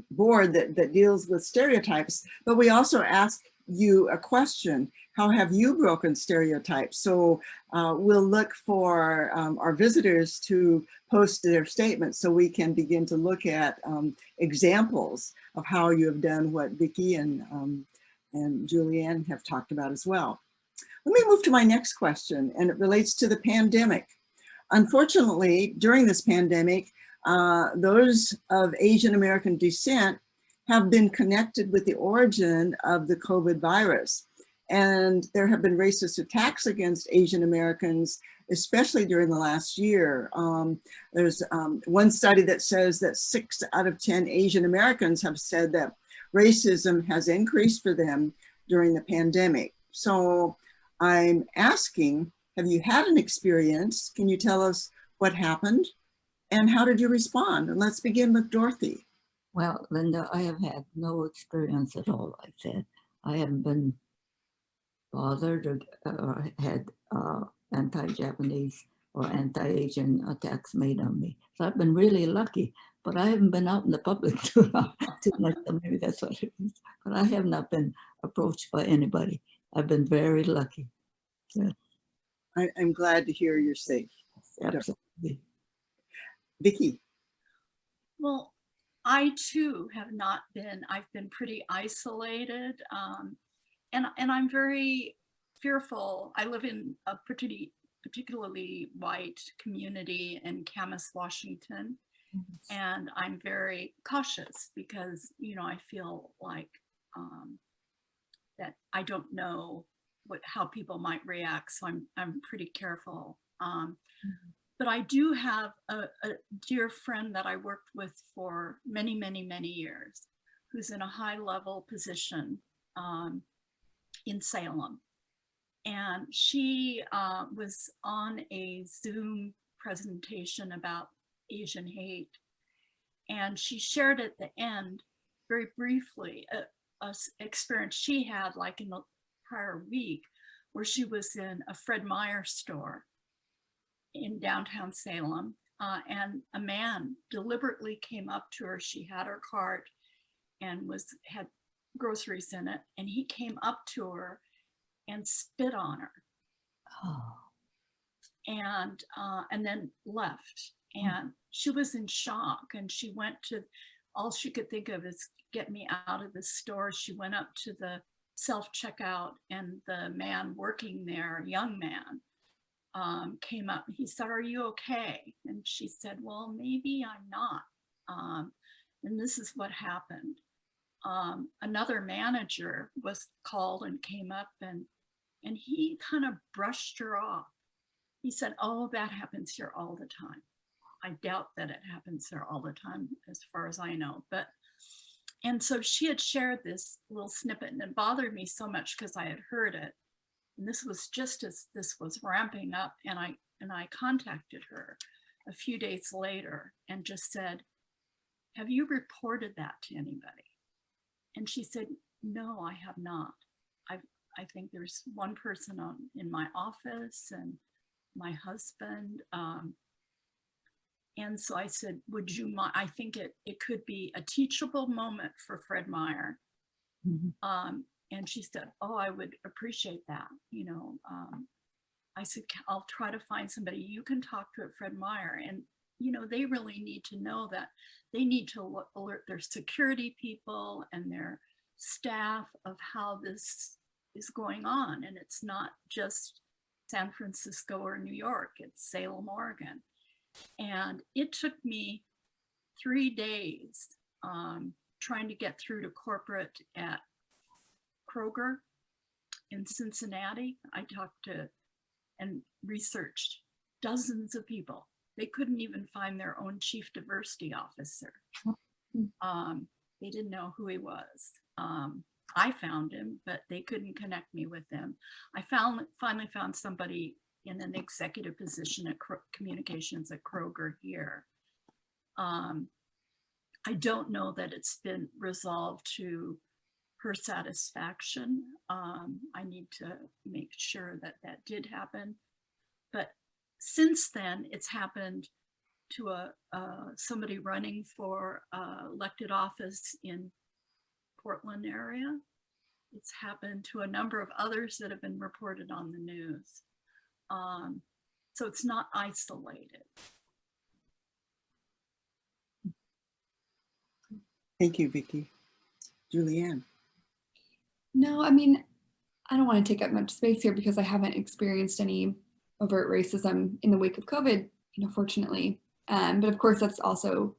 B: board that deals with stereotypes, but we also ask you a question. How have you broken stereotypes? So we'll look for our visitors to post their statements so we can begin to look at examples of how you have done what Vicki and Julianne have talked about as well. Let me move to my next question, and it relates to the pandemic. Unfortunately, during this pandemic, those of Asian American descent have been connected with the origin of the COVID virus. And there have been racist attacks against Asian Americans, especially during the last year. There's one study that says that 6 out of 10 Asian Americans have said that racism has increased for them during the pandemic. So I'm asking, have you had an experience? Can you tell us what happened and how did you respond? And let's begin with Dorothy.
C: Well, Linda, I have had no experience at all like that. I haven't been bothered or had anti-Japanese or anti-Asian attacks made on me. So I've been really lucky, but I haven't been out in the public too much. So maybe that's what it is. But I have not been approached by anybody. I've been very lucky. Yeah.
B: I'm glad to hear you're safe.
C: Absolutely.
B: Vicki.
D: Well, I too have not been, I've been pretty isolated and I'm very fearful. I live in a particularly white community in Camas, Washington. And I'm very cautious because, you know, I feel like that I don't know how people might react. So I'm pretty careful. But I do have a dear friend that I worked with for many, many, many years, who's in a high level position in Salem. And she was on a Zoom presentation about Asian hate. And she shared at the end, very briefly, a experience she had like in the prior week, where she was in a Fred Meyer store in downtown Salem, and a man deliberately came up to her. She had her cart and had groceries in it, and he came up to her and spit on her,
C: Oh,
D: and then left. And she was in shock, and she went to, all she could think of is get me out of the store. She went up to the self-checkout, and the man working there, a young man, came up. He said, "Are you okay?" And she said, "Well, maybe I'm not." And this is what happened. Another manager was called and came up, and he kind of brushed her off. He said, "Oh, that happens here all the time." I doubt that it happens there all the time, as far as I know. And so she had shared this little snippet, and it bothered me so much because I had heard it. And this was just as this was ramping up, and I contacted her a few days later and just said, "Have you reported that to anybody?" And she said, "No, I have not. I think there's one person in my office and my husband." And so I said, "Would you mind?" I think it could be a teachable moment for Fred Meyer.
C: mhm.
D: And she said, "Oh, I would appreciate that." I said, "I'll try to find somebody you can talk to at Fred Meyer." And, they really need to know that they need to alert their security people and their staff of how this is going on. And it's not just San Francisco or New York, it's Salem, Oregon. And it took me 3 days trying to get through to corporate at Kroger in Cincinnati. I talked to and researched dozens of people. They couldn't even find their own chief diversity officer. They didn't know who he was. I found him, but they couldn't connect me with him. I finally found somebody in an executive position at communications at Kroger here. I don't know that it's been resolved to her satisfaction. I need to make sure that that did happen. But since then, it's happened to somebody running for elected office in Portland area. It's happened to a number of others that have been reported on the news. So it's not isolated.
B: Thank you, Vicki. Julianne.
E: No, I mean, I don't want to take up much space here because I haven't experienced any overt racism in the wake of COVID, fortunately. But of course, that's also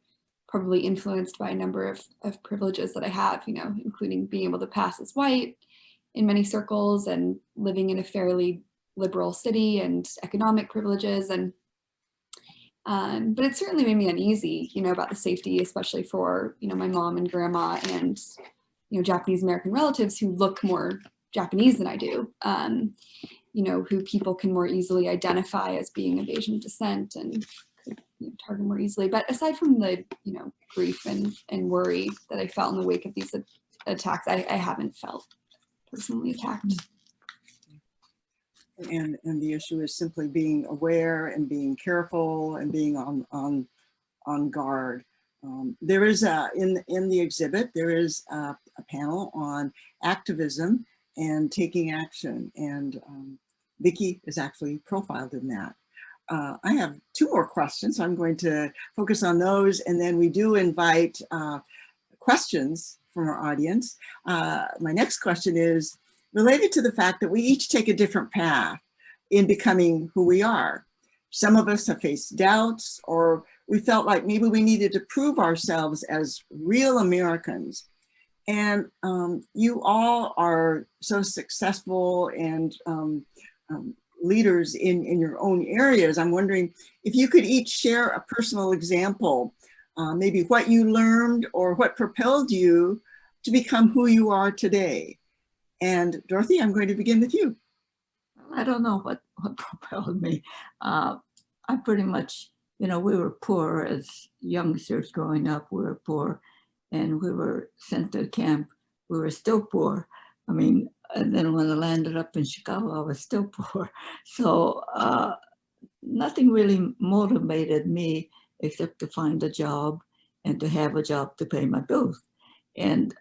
E: probably influenced by a number of privileges that I have, including being able to pass as white in many circles and living in a fairly liberal city and economic privileges. But it certainly made me uneasy, about the safety, especially for, my mom and grandma and, Japanese American relatives who look more Japanese than I do, who people can more easily identify as being of Asian descent and could target more easily. But aside from the, grief and worry that I felt in the wake of these attacks, I haven't felt personally attacked.
B: And the issue is simply being aware and being careful and being on guard. There is in the exhibit, there is a panel on activism and taking action, and Vicki is actually profiled in that. I have 2 more questions. I'm going to focus on those, and then we do invite questions from our audience. My next question is related to the fact that we each take a different path in becoming who we are. Some of us have faced doubts, or we felt like maybe we needed to prove ourselves as real Americans. And you all are so successful and leaders in your own areas. I'm wondering if you could each share a personal example, maybe what you learned or what propelled you to become who you are today. And Dorothy, I'm going to begin with you.
C: I don't know what propelled me. I pretty much we were poor as youngsters growing up. We were poor, and we were sent to camp. We were still poor. I mean, and then when I landed up in Chicago, I was still poor. So nothing really motivated me except to find a job and to have a job to pay my bills. And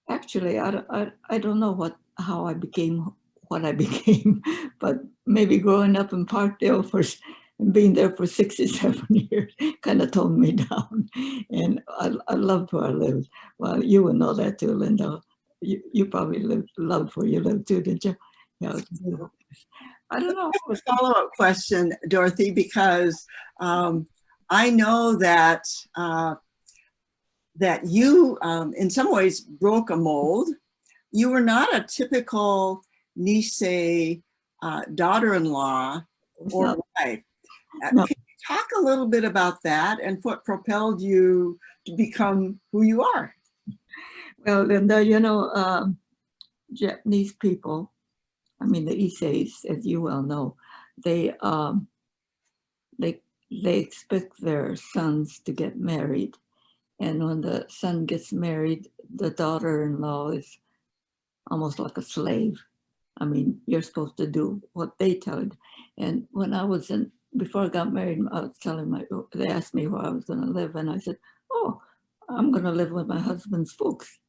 C: actually, I don't know how I became what I became, but maybe growing up in Parkdale and being there for 67 years kind of toned me down. And I loved where I lived. Well, you would know that too, Linda. You probably loved where you lived too, didn't you? Yeah, I don't know.
B: A follow-up question, Dorothy, because I know that that you, in some ways, broke a mold. You were not a typical Nisei daughter-in-law or wife.
C: No.
B: Can you talk a little bit about that and what propelled you to become who you are?
C: Well, Linda, Japanese people, I mean, the Issei's, as you well know, they expect their sons to get married. And when the son gets married, the daughter-in-law is almost like a slave. I mean, you're supposed to do what they tell you. And when before I got married, I was they asked me where I was going to live. And I said, oh, I'm going to live with my husband's folks.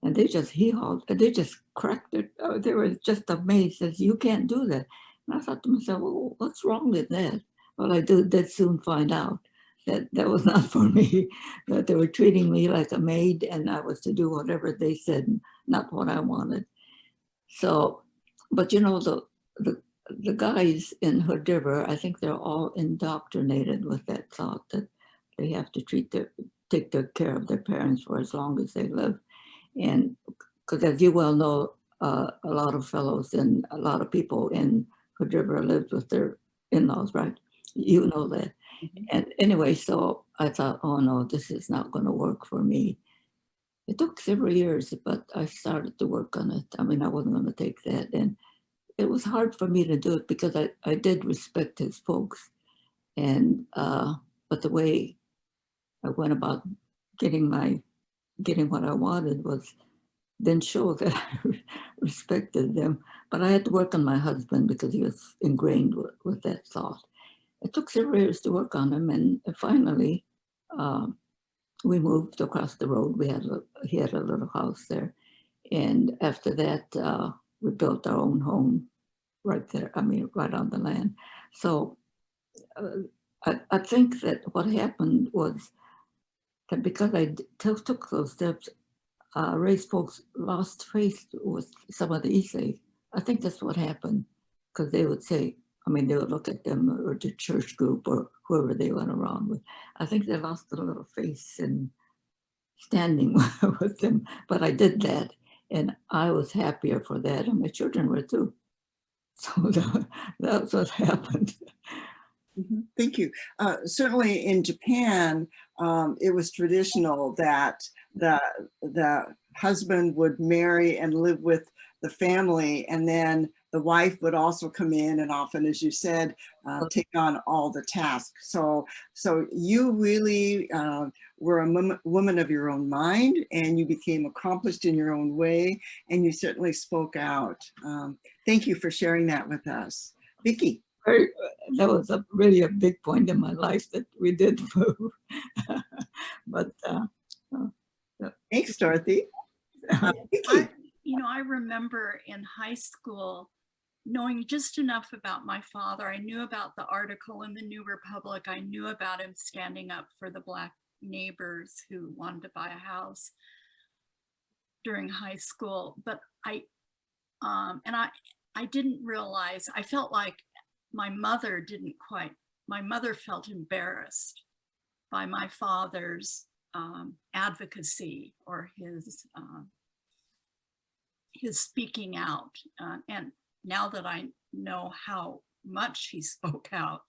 C: And they just they just cracked it. They were just amazed, as you can't do that. And I thought to myself, well, what's wrong with that? Well, I did soon find out that that was not for me, that they were treating me like a maid and I was to do whatever they said, not what I wanted. So, but the guys in Hood River, I think they're all indoctrinated with that thought that they have to take care of their parents for as long as they live. And because as you well know, a lot of fellows and a lot of people in Hood River lived with their in-laws, right? You know that. Mm-hmm. And anyway, so I thought, oh no, this is not going to work for me. It took several years, but I started to work on it. I mean, I wasn't going to take that. And it was hard for me to do it because I did respect his folks. And, but the way I went about getting what I wanted didn't show that I respected them. But I had to work on my husband because he was ingrained with that thought. It took several years to work on him. And finally, we moved across the road. He had a little house there. And after that, we built our own home right there. I mean, right on the land. So I think that what happened was that because I took those steps, race folks lost faith with some of the Issei. I think that's what happened, because they would say, I mean, they would look at them or the church group or whoever they went around with. I think they lost a little faith in standing with them, but I did that, and I was happier for that, and my children were too. So that's what happened.
B: Mm-hmm. Thank you. Certainly in Japan, it was traditional that the husband would marry and live with the family, and then the wife would also come in and often, as you said, take on all the tasks. So you really were a woman of your own mind, and you became accomplished in your own way, and you certainly spoke out. Thank you for sharing that with us. Vicki.
C: That was really a big point in my life that we did move. But
B: thanks, Dorothy.
D: I remember in high school knowing just enough about my father. I knew about the article in the New Republic. I knew about him standing up for the Black neighbors who wanted to buy a house during high school. But I didn't realize, I felt like my mother felt embarrassed by my father's advocacy or his speaking out. And now that I know how much he spoke out,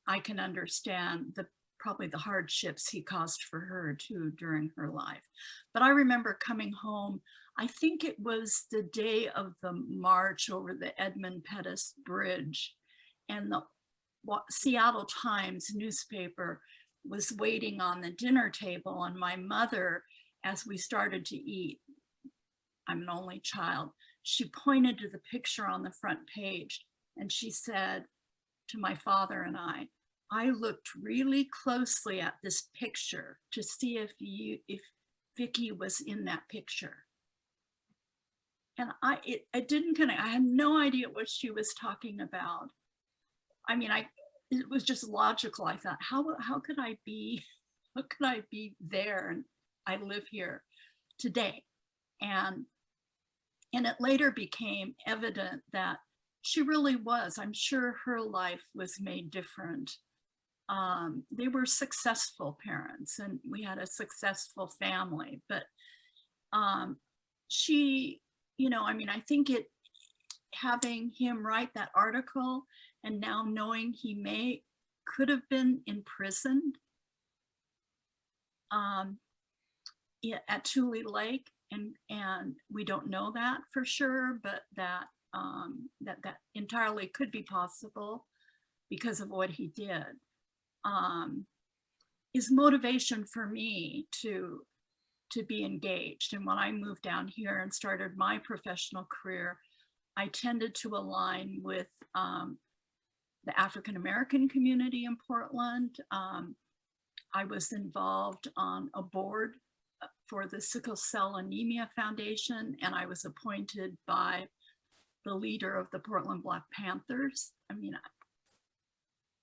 D: I can understand probably the hardships he caused for her too during her life. But I remember coming home, I think it was the day of the march over the Edmund Pettus Bridge, and Seattle Times newspaper was waiting on the dinner table, and my mother, as we started to eat, I'm an only child, she pointed to the picture on the front page and she said to my father and I looked really closely at this picture to see if Vicky was in that picture. And it didn't connect. I had no idea what she was talking about. I mean, it was just logical. I thought, how could I be there? And I live here today. And it later became evident that she really was. I'm sure her life was made different. They were successful parents and we had a successful family, but she, I mean, I think having him write that article and now knowing he could have been imprisoned at Tule Lake, and we don't know that for sure, but that entirely could be possible because of what he did, is motivation for me to be engaged. And when I moved down here and started my professional career, I tended to align with the African American community in Portland. I was involved on a board for the Sickle Cell Anemia Foundation, and I was appointed by the leader of the Portland Black Panthers. I mean,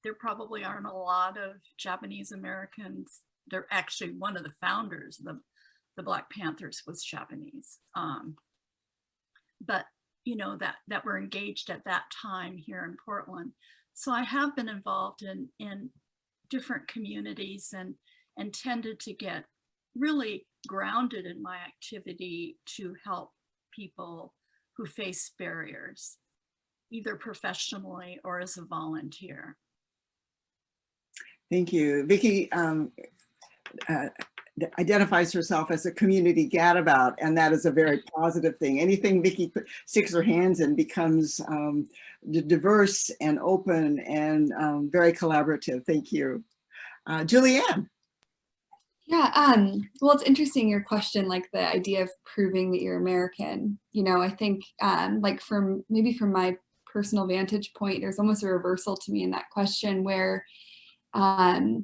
D: there probably aren't a lot of Japanese Americans. They're actually one of the founders of the Black Panthers was Japanese. But that were engaged at that time here in Portland. So I have been involved in different communities and tended to get really grounded in my activity to help people who face barriers, either professionally or as a volunteer.
B: Thank you. Vicky identifies herself as a community gadabout, and that is a very positive thing. Anything Vicky sticks her hands in becomes diverse and open and very collaborative. Thank you. Julianne.
E: Yeah, well, it's interesting, your question, like the idea of proving that you're American. I think like from my personal vantage point, there's almost a reversal to me in that question where, I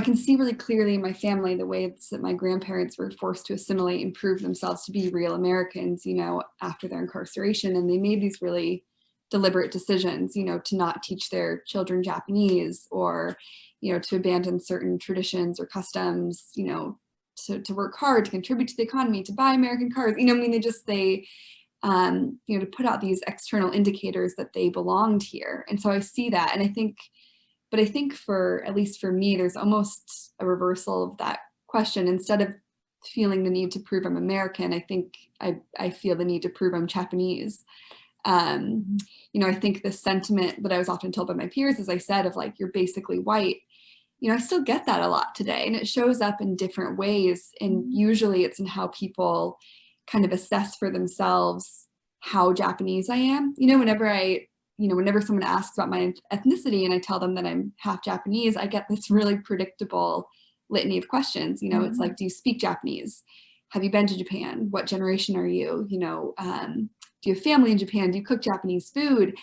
E: can see really clearly in my family the ways that my grandparents were forced to assimilate and prove themselves to be real Americans, after their incarceration. And they made these really deliberate decisions, to not teach their children Japanese, or, to abandon certain traditions or customs, to work hard, to contribute to the economy, to buy American cars. They to put out these external indicators that they belonged here. And so I see that. And I think at least for me, there's almost a reversal of that question. Instead of feeling the need to prove I'm American, I think I feel the need to prove I'm Japanese. I think the sentiment that I was often told by my peers, as I said, of like, you're basically white, I still get that a lot today, and it shows up in different ways. And usually it's in how people kind of assess for themselves how Japanese I am. Whenever someone asks about my ethnicity and I tell them that I'm half Japanese, I get this really predictable litany of questions. It's like, do you speak Japanese? Have you been to Japan? What generation are you? Do you have family in Japan? Do you cook Japanese food?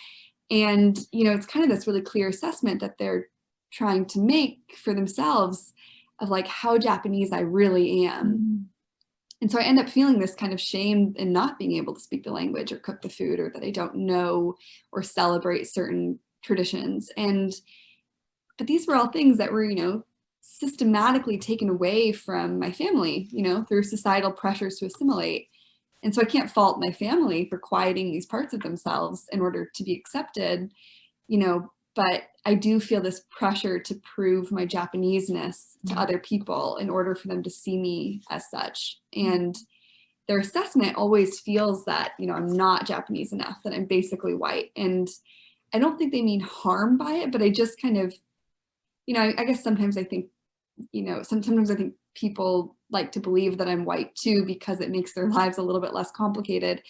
E: And, it's kind of this really clear assessment that they're trying to make for themselves of like how Japanese I really am. And so I end up feeling this kind of shame in not being able to speak the language or cook the food, or that I don't know or celebrate certain traditions. But these were all things that were, systematically taken away from my family, through societal pressures to assimilate. And so I can't fault my family for quieting these parts of themselves in order to be accepted, but I do feel this pressure to prove my Japaneseness to other people in order for them to see me as such. And their assessment always feels that, I'm not Japanese enough, that I'm basically white. And I don't think they mean harm by it, but I just kind of, I guess sometimes I think, sometimes I think people like to believe that I'm white too, because it makes their lives a little bit less complicated.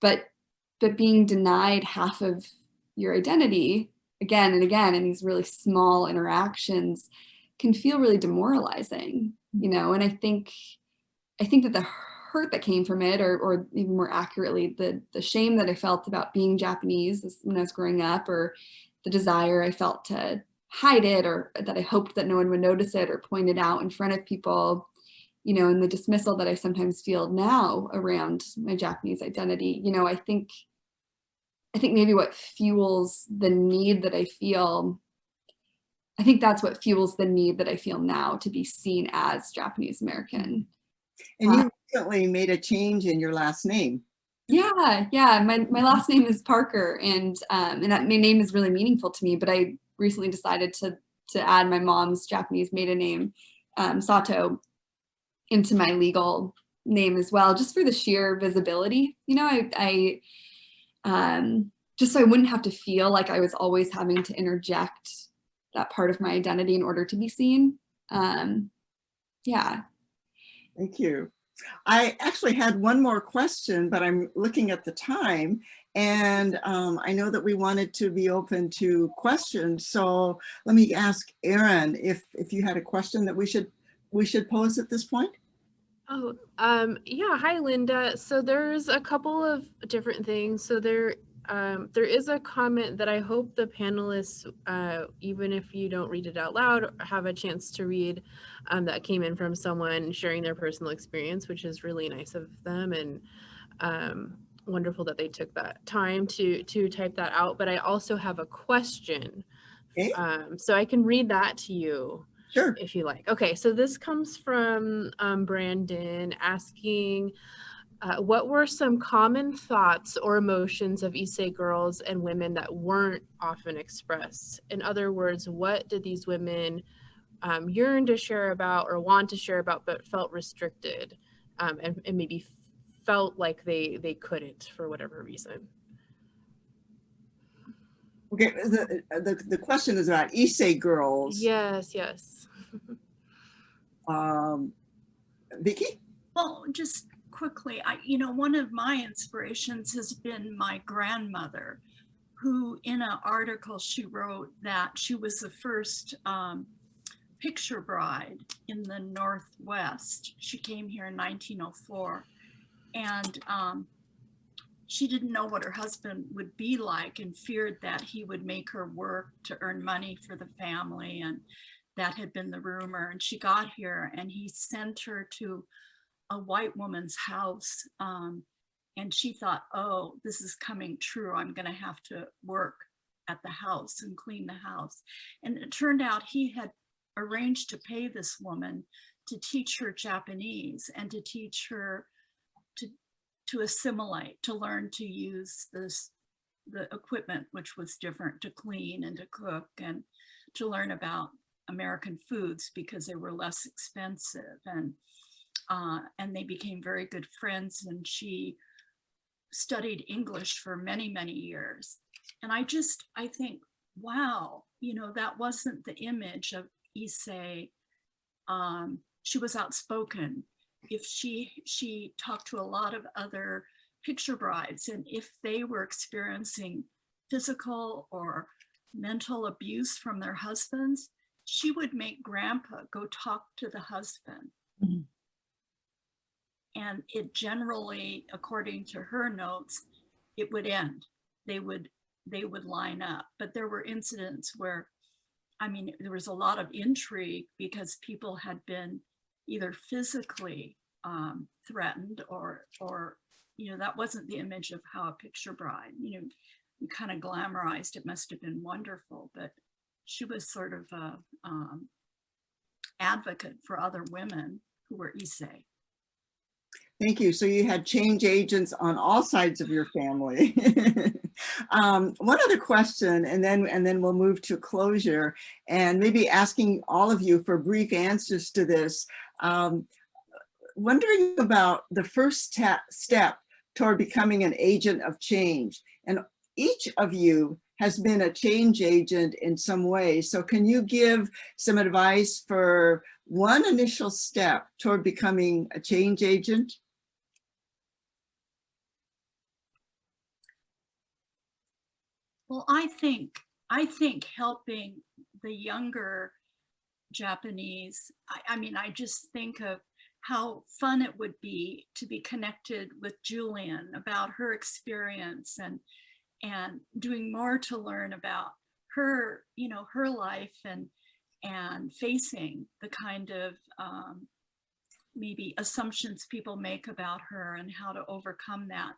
E: But being denied half of your identity again and again, and these really small interactions can feel really demoralizing, you know. And I think that the hurt that came from it, or even more accurately, the shame that I felt about being Japanese when I was growing up, or the desire I felt to hide it, or that I hoped that no one would notice it or point it out in front of people, you know, and the dismissal that I sometimes feel now around my Japanese identity, you know, I think maybe what fuels the need that I feel, I think that's what fuels the need that I feel now to be seen as Japanese American.
B: And you recently made a change in your last name.
E: Yeah. My last name is Parker, and that my name is really meaningful to me. But I recently decided to add my mom's Japanese maiden name, Sato, into my legal name as well, just for the sheer visibility. You know, I just so I wouldn't have to feel like I was always having to interject that part of my identity in order to be seen. Yeah.
B: Thank you. I actually had one more question, but I'm looking at the time, and I know that we wanted to be open to questions. So let me ask Erin if you had a question that we should pose at this point.
F: Oh, yeah. Hi, Linda. So there's a couple of different things. So there is a comment that I hope the panelists, even if you don't read it out loud, have a chance to read, that came in from someone sharing their personal experience, which is really nice of them, and wonderful that they took that time to type that out. But I also have a question.
B: Okay.
F: So I can read that to you.
B: Sure.
F: If you like. Okay, so this comes from Brandon asking, what were some common thoughts or emotions of Issei girls and women that weren't often expressed? In other words, what did these women yearn to share about or want to share about but felt restricted, and maybe felt like they couldn't for whatever reason?
B: Okay, the question is about Issei girls.
F: Yes.
B: Vicky?
D: Well, just quickly, one of my inspirations has been my grandmother, who in an article she wrote that she was the first picture bride in the Northwest. She came here in 1904, and she didn't know what her husband would be like and feared that he would make her work to earn money for the family, and that had been the rumor. And she got here and he sent her to a white woman's house, and she thought, oh, this is coming true, I'm going to have to work at the house and clean the house. And it turned out he had arranged to pay this woman to teach her Japanese and to teach her to assimilate, to learn to use the equipment, which was different, to clean and to cook, and to learn about American foods because they were less expensive. And they became very good friends, and she studied English for many, many years. And I think, wow, that wasn't the image of Issei. She was outspoken. If she talked to a lot of other picture brides, and if they were experiencing physical or mental abuse from their husbands, she would make grandpa go talk to the husband. Mm-hmm. And it generally, according to her notes, it would end. They would line up. But there were incidents where, there was a lot of intrigue because people had been either physically threatened or that wasn't the image of how a picture bride, you kind of glamorized. It must have been wonderful, but she was sort of a advocate for other women who were Issei.
B: Thank you. So you had change agents on all sides of your family. One other question, and then we'll move to closure, and maybe asking all of you for brief answers to this. Wondering about the first step toward becoming an agent of change. And each of you has been a change agent in some way. So can you give some advice for one initial step toward becoming a change agent?
D: Well, I think I think helping the younger Japanese, I mean, I just think of how fun it would be to be connected with Julian about her experience and doing more to learn about her, you know, her life and facing the kind of maybe assumptions people make about her and how to overcome that.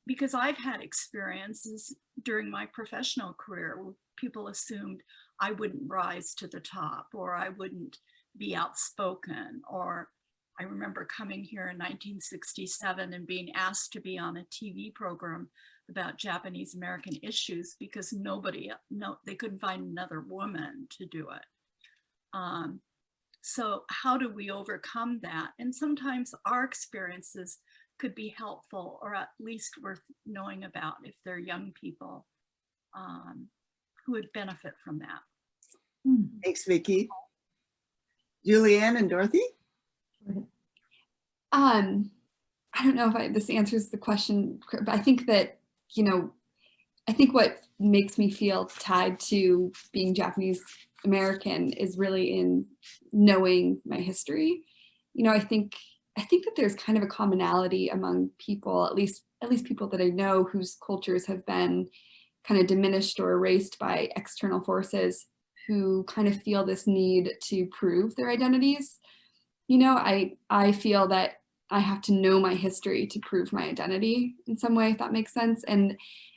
D: Because I've had experiences during my professional career where people assumed I wouldn't rise to the top, or I wouldn't be outspoken, or I remember coming here in 1967 and being asked to be on a TV program about Japanese American issues because they couldn't find another woman to do it. So how do we overcome that? And sometimes our experiences could be helpful, or at least worth knowing about if they're young people who would benefit from that.
B: Thanks, Vicki. Julianne and Dorothy?
E: I don't know if this answers the question, but I think that, you know, I think what makes me feel tied to being Japanese American is really in knowing my history. You know, I think that there's kind of a commonality among people, at least people that I know whose cultures have been kind of diminished or erased by external forces, who kind of feel this need to prove their identities. You know, I feel that I have to know my history to prove my identity in some way, if that makes sense. And,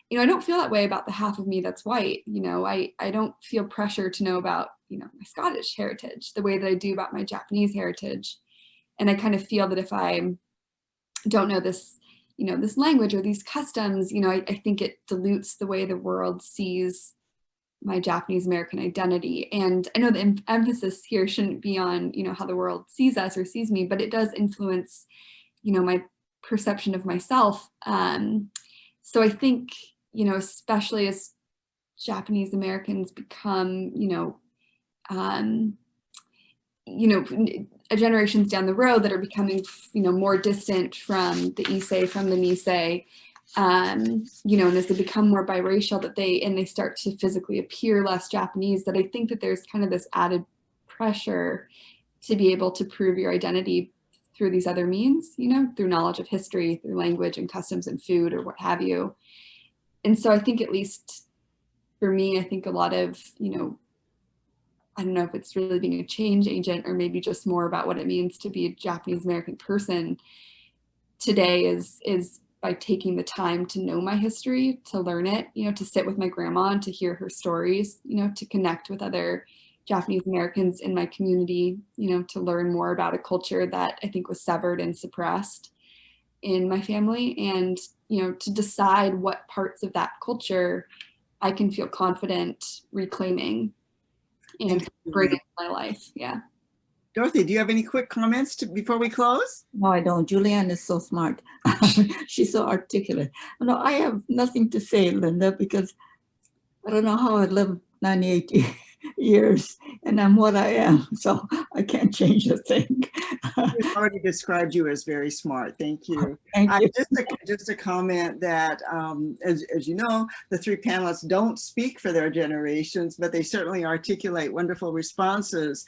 E: you know, I don't feel that way about the half of me that's white. You know, I don't feel pressure to know about, you know, my Scottish heritage the way that I do about my Japanese heritage. And I kind of feel that if I don't know this, you know, this language or these customs, you know, I think it dilutes the way the world sees my Japanese American identity. And I know the emphasis here shouldn't be on, you know, how the world sees us or sees me, but it does influence, you know, my perception of myself. So I think, you know, especially as Japanese Americans become, generations down the road that are becoming, you know, more distant from the Issei, from the Nisei, you know, and as they become more biracial, that they start to physically appear less Japanese, that I think that there's kind of this added pressure to be able to prove your identity through these other means, you know, through knowledge of history, through language and customs and food or what have you. And so I think, at least for me, I think a lot of, you know, I don't know if it's really being a change agent or maybe just more about what it means to be a Japanese American person today is by taking the time to know my history, to learn it, you know, to sit with my grandma and to hear her stories, you know, to connect with other Japanese Americans in my community, you know, to learn more about a culture that I think was severed and suppressed in my family, and, you know, to decide what parts of that culture I can feel confident reclaiming and bring into my life. Yeah.
B: Dorothy, do you have any quick comments before we close?
C: No, I don't. Julianne is so smart. She's so articulate. No, I have nothing to say, Linda, because I don't know how I lived 98 years and I'm what I am. So I can't change a thing.
B: We've already described you as very smart. Thank you.
C: Thank you.
B: Just a comment that, as you know, the three panelists don't speak for their generations, but they certainly articulate wonderful responses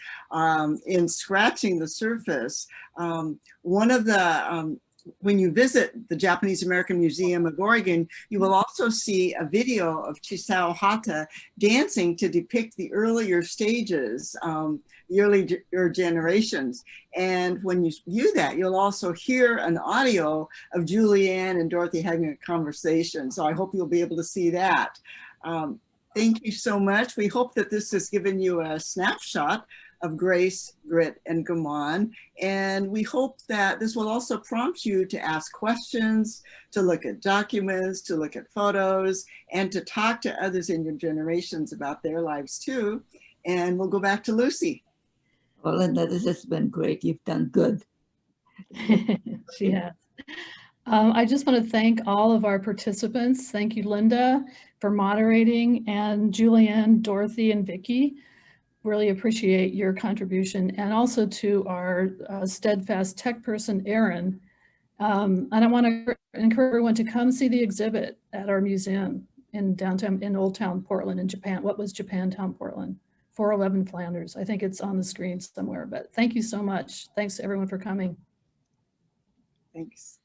B: in scratching the surface. One of the when you visit the Japanese American Museum of Oregon, you will also see a video of Chisao Hata dancing to depict the earlier stages, the earlier generations. And when you view that, you'll also hear an audio of Julianne and Dorothy having a conversation. So I hope you'll be able to see that. Thank you so much. We hope that this has given you a snapshot of Grace, Grit, and Gaman. And we hope that this will also prompt you to ask questions, to look at documents, to look at photos, and to talk to others in your generations about their lives too. And we'll go back to Lucy.
C: Well, Linda, this has been great. You've done good.
A: She has. I just want to thank all of our participants. Thank you, Linda, for moderating, and Julianne, Dorothy, and Vicki. Really appreciate your contribution, and also to our steadfast tech person, Erin. And I want to encourage everyone to come see the exhibit at our museum. in downtown, in Old Town Portland in Japan. What was Japantown Portland? 411 Flanders. I think it's on the screen somewhere, but thank you so much. Thanks everyone for coming.
B: Thanks.